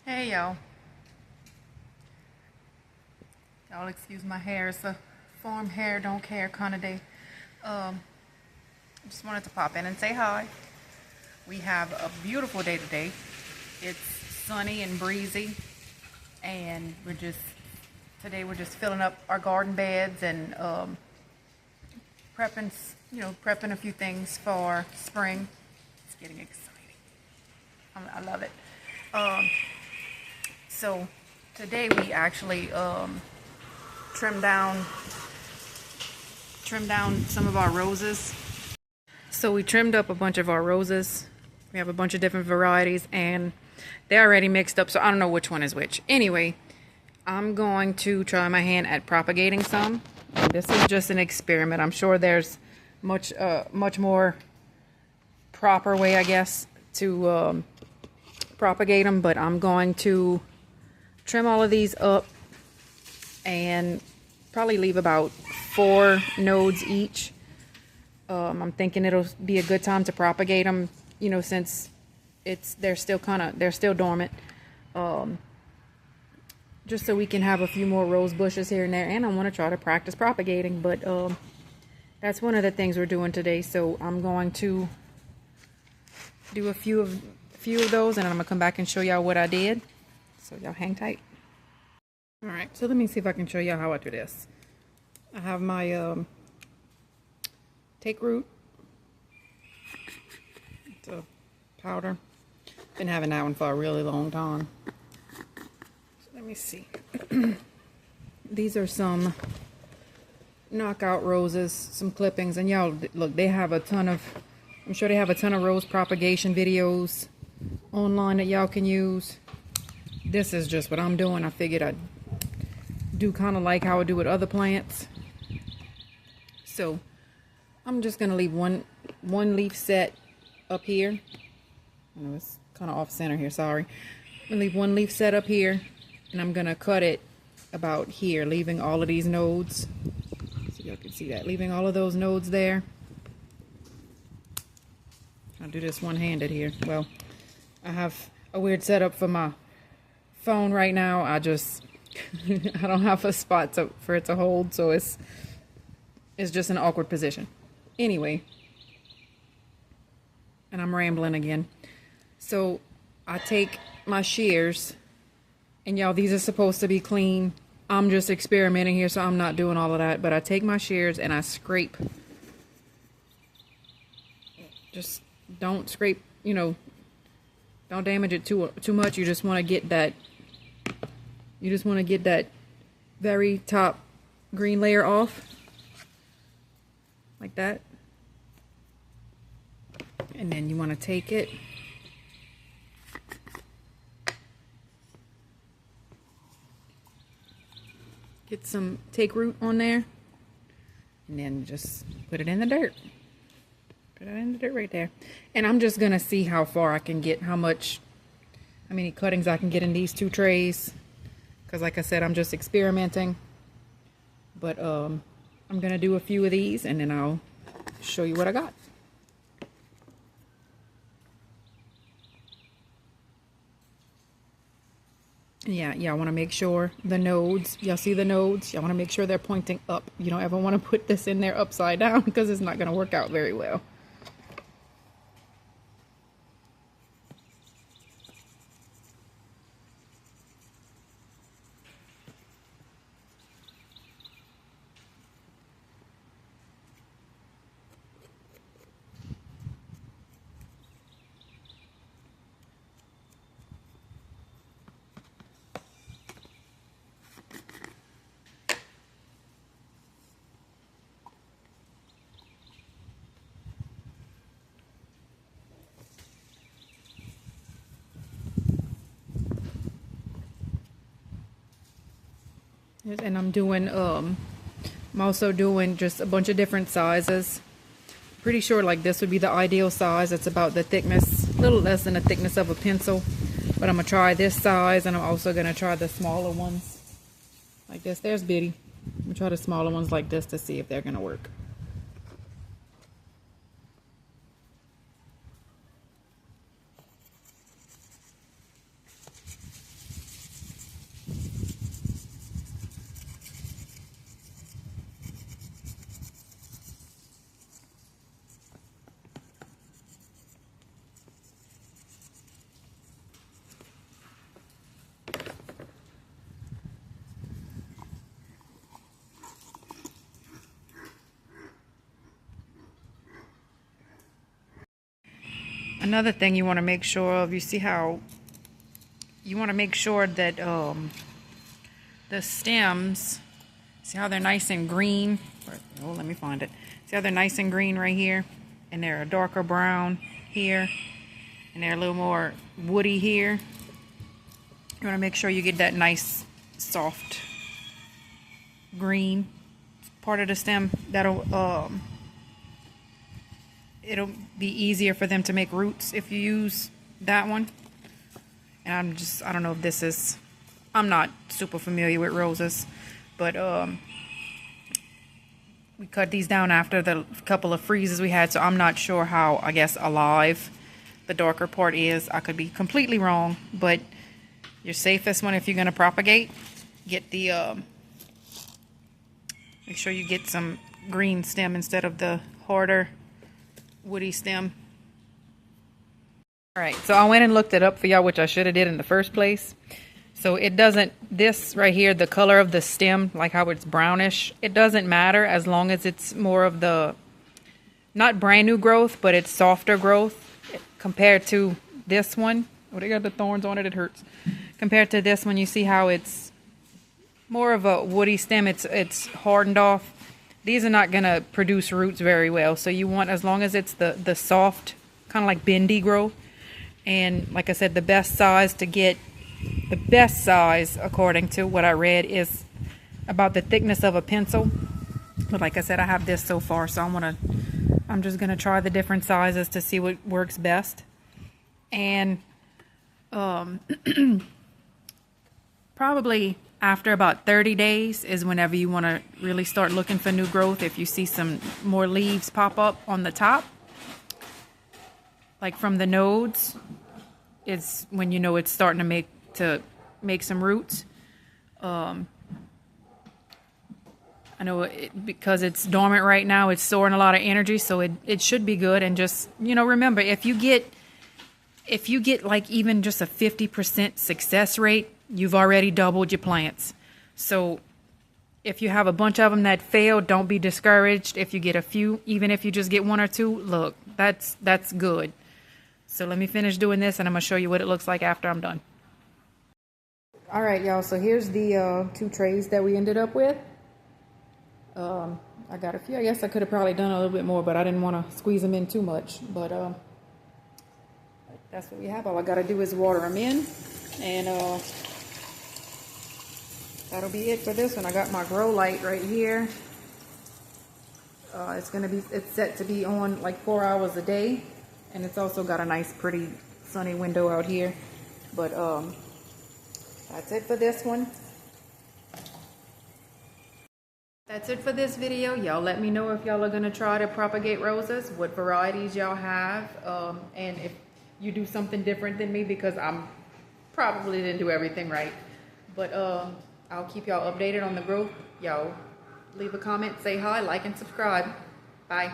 Hey y'all. Y'all excuse my hair. It's a farm hair, don't care kind of day. I just wanted to pop in and say hi. We have a beautiful day today. It's sunny and breezy, and today we're just filling up our garden beds and prepping, prepping a few things for spring. It's getting exciting. I love it. So today we actually trim down some of our roses. So we trimmed up a bunch of our roses. We have a bunch of different varieties and they're already mixed up, so I don't know which one is which. Anyway, I'm going to try my hand at propagating some. And this is just an experiment. I'm sure there's much more proper way, I guess, to propagate them, but I'm going to trim all of these up and probably leave about 4 nodes each. I'm thinking it'll be a good time to propagate them, since they're still dormant. Just so we can have a few more rose bushes here and there, and I want to try to practice propagating, but that's one of the things we're doing today. So I'm going to do a few of those, and I'm gonna come back and show y'all what I did. So y'all hang tight. All right, so let me see if I can show y'all how I do this. I have my take root. It's a powder. Been having that one for a really long time. So let me see. These are some knockout roses, some clippings, and y'all look, they have a ton of, I'm sure they have a ton of rose propagation videos online that y'all can use. This is just what I'm doing. I figured I'd do kind of like how I do with other plants. So I'm just gonna leave one leaf set up here. I know it's kind of off center here, sorry. I'm gonna leave one leaf set up here, and I'm gonna cut it about here, leaving all of these nodes. So y'all can see that, leaving all of those nodes there. I'll do this one-handed here. Well, I have a weird setup for my phone right now. I just I don't have a spot for it to hold, so it's just an awkward position. Anyway, and I'm rambling again. So I take my shears, and y'all, these are supposed to be clean. I'm just experimenting here, so I'm not doing all of that, but I take my shears and I scrape. Just don't scrape, don't damage it too much. You just want to get that very top green layer off, like that. And then you want to take it, get some take root on there, and then just put it in the dirt. Put it in the dirt right there. And I'm just gonna see how far I can get, how many cuttings I can get in these 2 trays, because like I said, I'm just experimenting. But I'm gonna do a few of these, and then I'll show you what I got. Yeah, y'all want to make sure the nodes, y'all see the nodes, y'all want to make sure they're pointing up. You don't ever want to put this in there upside down, because it's not going to work out very well. And I'm also doing just a bunch of different sizes. Pretty sure like this would be the ideal size. It's about the thickness, a little less than the thickness of a pencil. But I'm gonna try this size, and I'm also gonna try the smaller ones like this. There's Biddy. I'm gonna try the smaller ones like this to see if they're gonna work. Another thing you want to make sure of, you see how you want to make sure that the stems, see how they're nice and green? Oh, let me find it. See how they're nice and green right here? And they're a darker brown here. And they're a little more woody here. You want to make sure you get that nice, soft green part of the stem. That'll it'll be easier for them to make roots if you use that one. And I don't know if this is, I'm not super familiar with roses, but we cut these down after the couple of freezes we had, so I'm not sure how, I guess, alive the darker part is. I could be completely wrong, but your safest one if you're going to propagate, get the make sure you get some green stem instead of the harder woody stem. Alright, so I went and looked it up for y'all, which I should have did in the first place. So it doesn't, this right here, the color of the stem, like how it's brownish, it doesn't matter as long as it's more of the, not brand new growth, but it's softer growth compared to this one. Oh, they got the thorns on it, it hurts. Compared to this one, you see how it's more of a woody stem, it's hardened off. These are not going to produce roots very well. So you want, as long as it's the soft, kind of like bendy growth. And like I said, the best size to get, the best size, according to what I read, is about the thickness of a pencil. But like I said, I have this so far, so I'm just going to try the different sizes to see what works best. And probably after about 30 days is whenever you want to really start looking for new growth. If you see some more leaves pop up on the top, like from the nodes, it's when you know it's starting to make some roots. I know because it's dormant right now, it's storing a lot of energy, so it should be good. And just, you know, remember, if you get like even just a 50% success rate, you've already doubled your plants. So if you have a bunch of them that fail, don't be discouraged. If you get a few, even if you just get one or two, look, that's good. So let me finish doing this and I'm going to show you what it looks like after I'm done. All right, y'all, so here's the 2 trays that we ended up with. I got a few. I guess I could have probably done a little bit more, but I didn't want to squeeze them in too much. But that's what we have. All I got to do is water them in. And that'll be it for this one. I got my grow light right here. It's set to be on like 4 hours a day. And it's also got a nice, pretty, sunny window out here. But that's it for this one. That's it for this video. Y'all let me know if y'all are going to try to propagate roses, what varieties y'all have, and if you do something different than me, because I'm probably didn't do everything right. But I'll keep y'all updated on the growth. Y'all leave a comment, say hi, like, and subscribe. Bye.